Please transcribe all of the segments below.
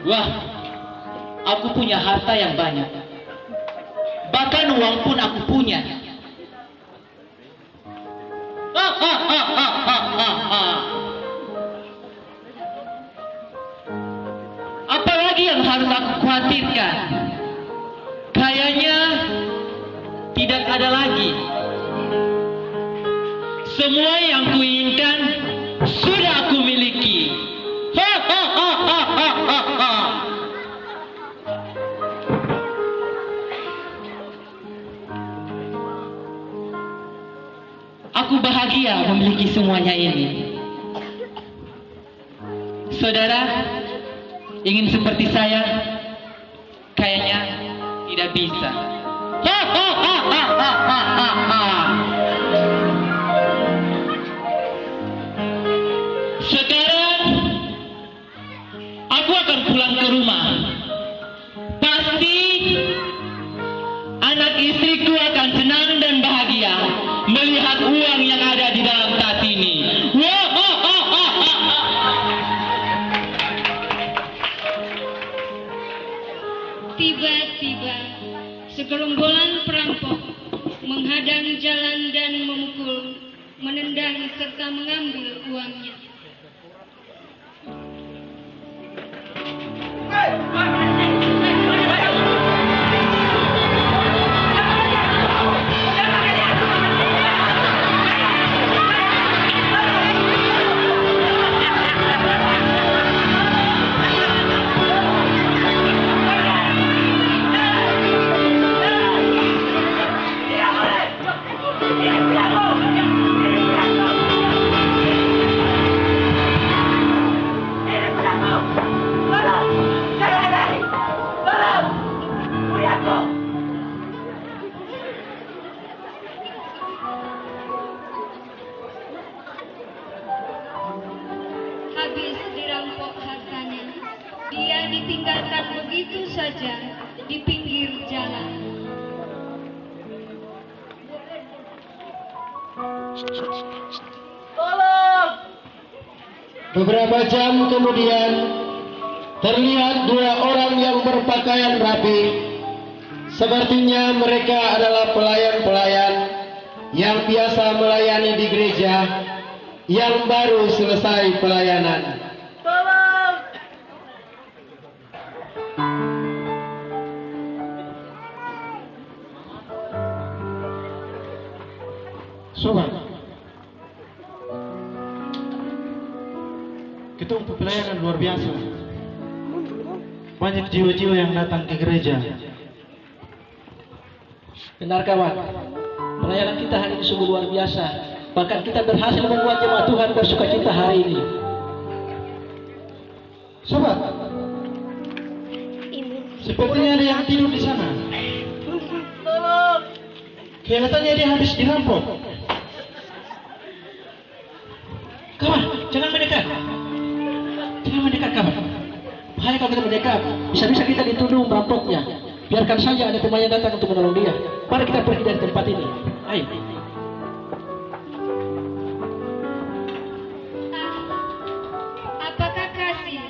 Wah, aku punya harta yang banyak. Bahkan uang pun aku punya. Apalagi yang harus aku khawatirkan? Kayaknya tidak ada lagi. Semua yang kuinginkan sudah aku miliki. Aku bahagia memiliki semuanya ini. Saudara, ingin seperti saya? Kayaknya tidak bisa. Sekarang aku akan pulang ke rumah. Pasti anak istriku akan senang dan bahagia melihat uang yang ada di dalam tas ini. Tiba-tiba segerombolan perampok menghadang jalan dan memukul, menendang serta mengambil uangnya. Habis dirampok hartanya, dia ditinggalkan begitu saja di pinggir jalan. Beberapa jam kemudian, terlihat dua orang yang berpakaian rapi. Sepertinya mereka adalah pelayan-pelayan yang biasa melayani di gereja yang baru selesai pelayanan. Sobat, kita untuk pelayanan luar biasa. Banyak jiwa-jiwa yang datang ke gereja. Benar kawan, pelayanan kita hari ini sungguh luar biasa. Bahkan kita berhasil membuat jemaat Tuhan bersukacita hari ini. Sobat, sepertinya ada yang tidur di sana. Kelihatannya dia habis dirampok. Kawan, jangan mendekat. Jangan mendekat, kawan. Bahaya kalau kita mendekat, bisa-bisa kita dituduh merampoknya. Biarkan saja ada teman yang datang untuk menolong dia. Mari kita pergi dari tempat ini. Ayo. Apakah kasih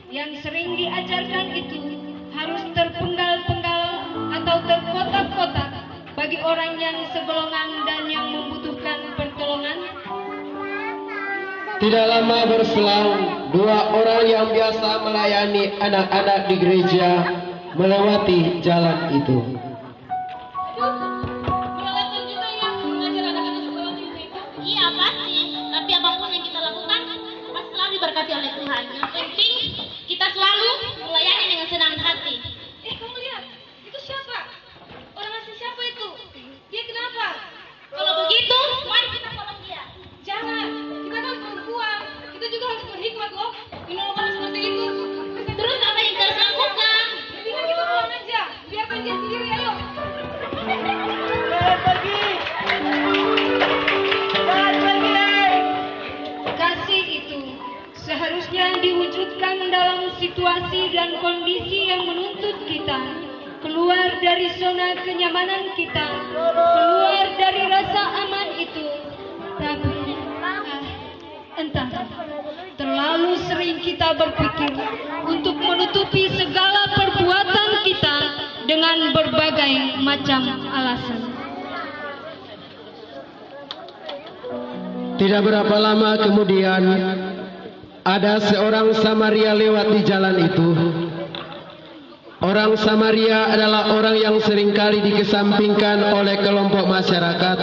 yang sering diajarkan itu harus terpenggal-penggal atau terkotak-kotak bagi orang yang segolongan dan yang membutuhkan pertolongan? Tidak lama berselang, dua orang yang biasa melayani anak-anak di gereja melewati jalan itu. Melewati juga ya mengajar anak-anak sekolah minggu itu. Iya pasti, tapi apapun yang kita lakukan pasti selalu diberkati oleh Tuhan. Yang penting kita selalu melayani dengan senang hati. Kamu lihat, itu siapa? Orang asing siapa itu? Dia kenapa? Kalau begitu, mari kita tolong dia. Jangan, kita kan perempuan. Kita juga harus berhikmat loh. Menolong orang seperti itu. Terus apa yang kita harus lakukan? Mendingan kita pulang aja. Biarkan dia sendiri, ayo. Kasih itu seharusnya diwujudkan dalam situasi dan kondisi yang menuntut kita keluar dari zona kenyamanan kita, keluar dari rasa aman itu. Tapi entah, terlalu terlalu sering kita berpikir untuk menutupi segala perbuatan kita dengan berbagai macam alasan. Tidak berapa lama kemudian, ada seorang Samaria lewat di jalan itu. Orang Samaria adalah orang yang seringkali dikesampingkan oleh kelompok masyarakat.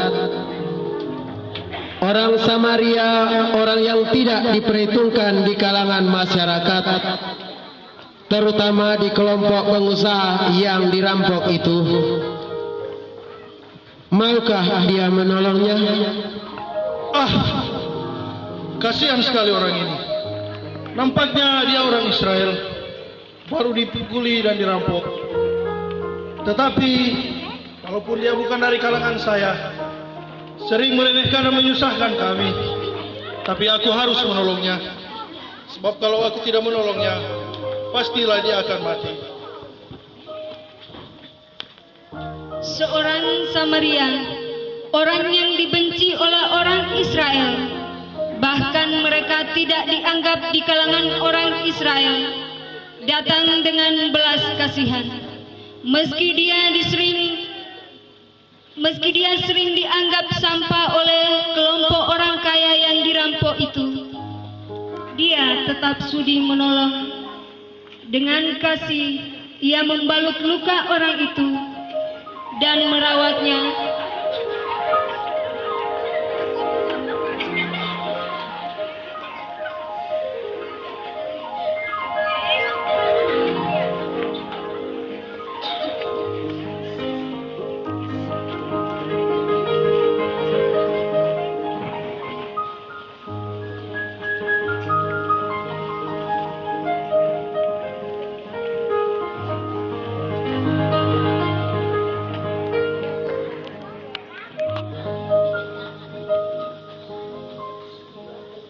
Orang Samaria, orang yang tidak diperhitungkan di kalangan masyarakat, terutama di kelompok pengusaha yang dirampok itu. Maukah dia menolongnya? Kasihan sekali orang ini. Nampaknya dia orang Israel, baru dipukuli dan dirampok. Tetapi walaupun dia bukan dari kalangan saya, sering meremehkan dan menyusahkan kami, tapi aku harus menolongnya. Sebab kalau aku tidak menolongnya, pastilah dia akan mati. Seorang Samaria, orang yang dibenci oleh orang Israel, bahkan mereka tidak dianggap di kalangan orang Israel, datang dengan belas kasihan. Meski dia sering dianggap sampah oleh kelompok orang kaya yang dirampok itu, dia tetap sudi menolong. Dengan kasih, ia membalut luka orang itu dan merawatnya.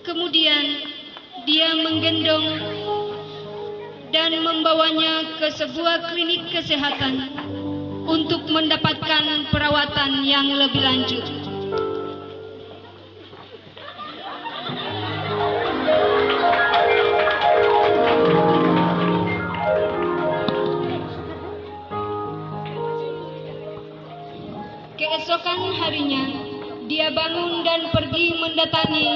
Kemudian dia menggendong dan membawanya ke sebuah klinik kesehatan untuk mendapatkan perawatan yang lebih lanjut. Keesokan harinya, dia bangun dan pergi mendatangi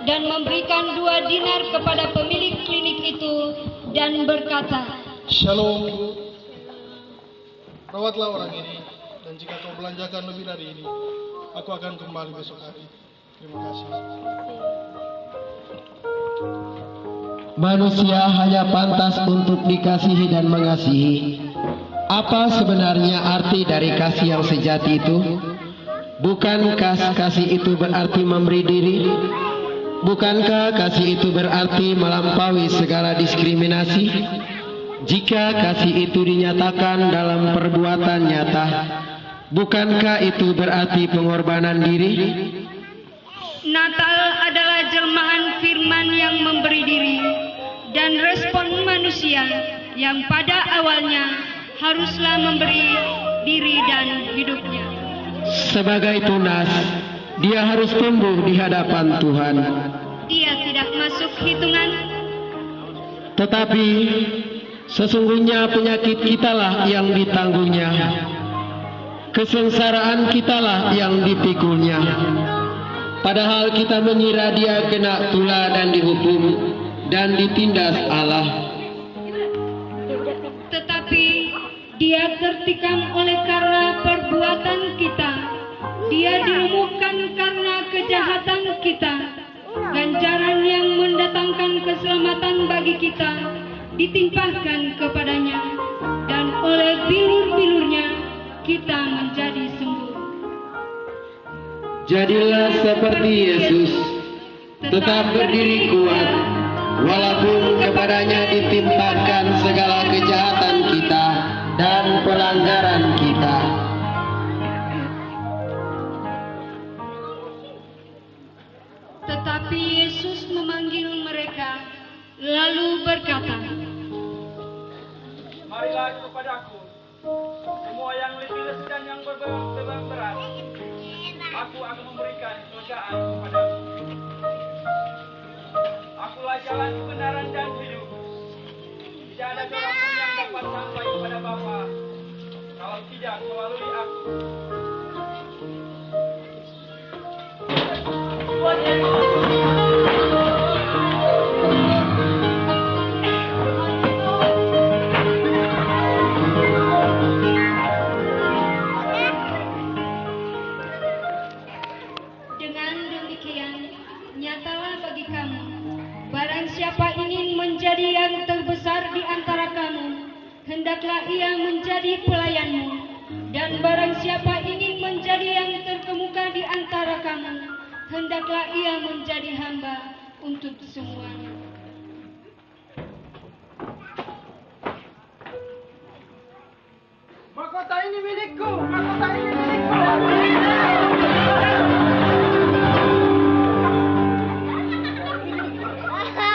dan memberikan 2 dinar kepada pemilik klinik itu dan berkata, Shalom, Bu. Rawatlah orang ini, dan jika kau belanjakan lebih dari ini, aku akan kembali besok hari. Terima kasih. Manusia hanya pantas untuk dikasihi dan mengasihi. Apa sebenarnya arti dari kasih yang sejati itu? Bukankah kasih itu berarti memberi diri? Bukankah kasih itu berarti melampaui segala diskriminasi? Jika kasih itu dinyatakan dalam perbuatan nyata, bukankah itu berarti pengorbanan diri? Natal adalah jelmaan firman yang memberi diri dan respon manusia yang pada awalnya haruslah memberi diri dan hidupnya. Sebagai tunas, dia harus tumbuh di hadapan Tuhan. Dia tidak masuk hitungan. Tetapi sesungguhnya penyakit kitalah yang ditanggungnya, kesengsaraan kitalah yang dipikulnya. Padahal kita mengira dia kena tula dan dihukum dan ditindas Allah. Tetapi dia tertikam oleh karena perbuatan kita. Dia dilumpuhkan karena kejahatan kita. Ganjaran yang mendatangkan keselamatan bagi kita ditimpahkan kepadanya, dan oleh bilur-bilurnya kita menjadi sembuh. Jadilah seperti Yesus, tetap berdiri kuat, walaupun kepadanya ditimpakan segala kejahatan kita dan pelanggaran kita. Tetapi Yesus memanggil mereka, lalu berkata, Marilah kepadaku, semua yang letih lesu dan yang beban berat, aku akan memberikan kelegaan kepadamu. Akulah jalan jalan, kebenaran dan hidup. Tidak ada seorang pun yang dapat sampai kepada Bapa kalau tidak melalui aku. Dengan demikian, nyatalah bagi kamu, barang siapa ingin menjadi yang terbesar di antara kamu, hendaklah ia menjadi pelayanmu. Dan barang siapa ingin menjadi yang terkemuka di antara kamu, hendaklah ia menjadi hamba untuk semuanya. Mahkota ini milikku, mahkota ini milikku.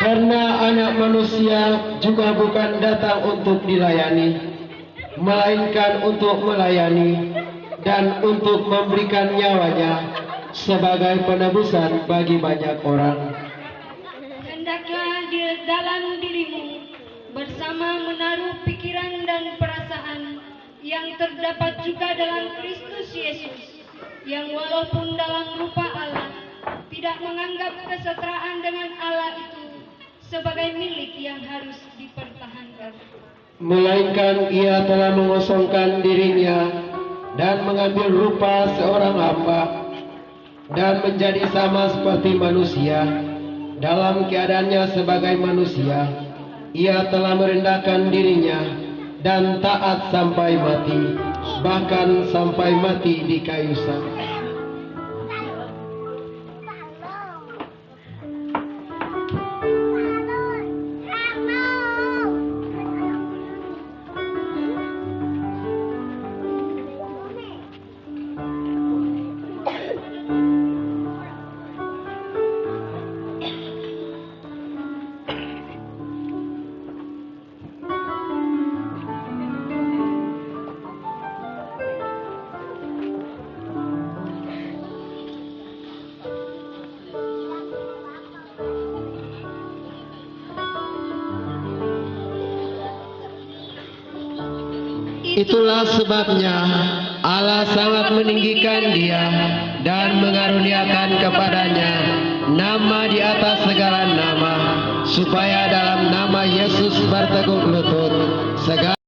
Karena anak manusia juga bukan datang untuk dilayani, melainkan untuk melayani dan untuk memberikan nyawanya sebagai penebusan bagi banyak orang. Hendaklah di dalam dirimu bersama menaruh pikiran dan perasaan yang terdapat juga dalam Kristus Yesus, yang walaupun dalam rupa Allah tidak menganggap kesetaraan dengan Allah itu sebagai milik yang harus dipertahankan, Melainkan ia telah mengosongkan dirinya dan mengambil rupa seorang hamba dan menjadi sama seperti manusia. Dalam keadaannya sebagai manusia, ia telah merendahkan dirinya dan taat sampai mati, bahkan sampai mati di kayu salib. Itulah sebabnya Allah sangat meninggikan dia dan mengaruniakan kepadanya nama di atas segala nama, supaya dalam nama Yesus bertekuk lutut segala